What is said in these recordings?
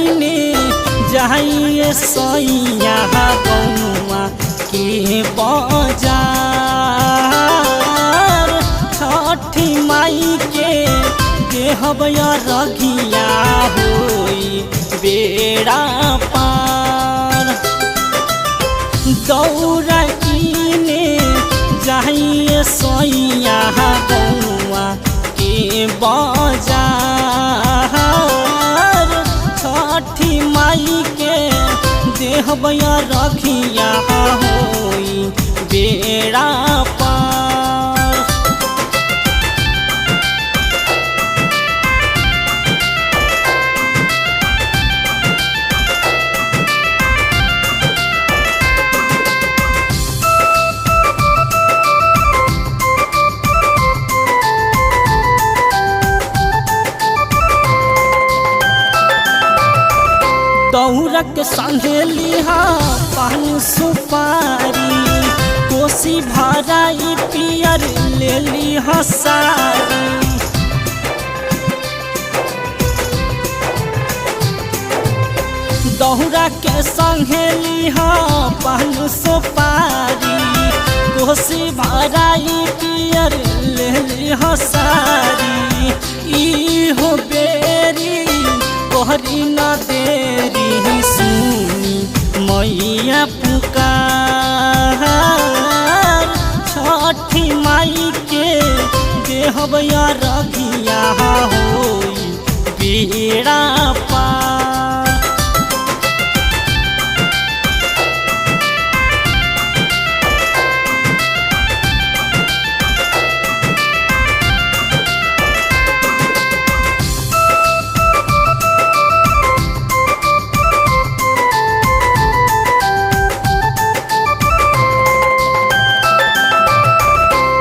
कीने जाइए सैया गौआ के बाजार। छठी माई के देहब रघिया होई बेड़ा पार। दौरा कीने जाइए सैया गौआ के बाजार। छठी माई के देहब रखिया होई बेड़ा पार। दौरा के संघेली पान सुपारी कोसी भराई पियर ले ली सारी। दौरा के संघेली पान सुपारी कोसी भराई पियर ले ली सारी। इहो बेरी कोहरी न देरी सुनी मैया पुकार। छठी माई के देहब रघिया होई बेड़ा पार।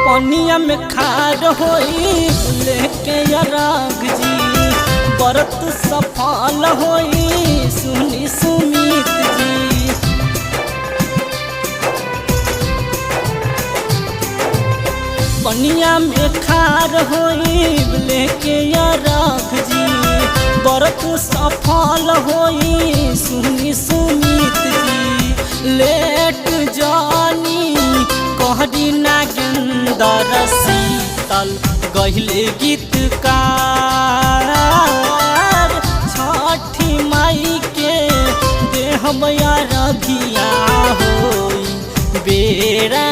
पनिया में खार होई लेके राग जी व्रत सफल होई सुनी सुमित जी। पनिया में खार होई लेके राग जी व्रत सफल होई सुनी सुमित जी। लेट जानी कहरी नागेंदर शीतल गहिले गीतकार। छठी माई के देहब रघिया होई बेड़ा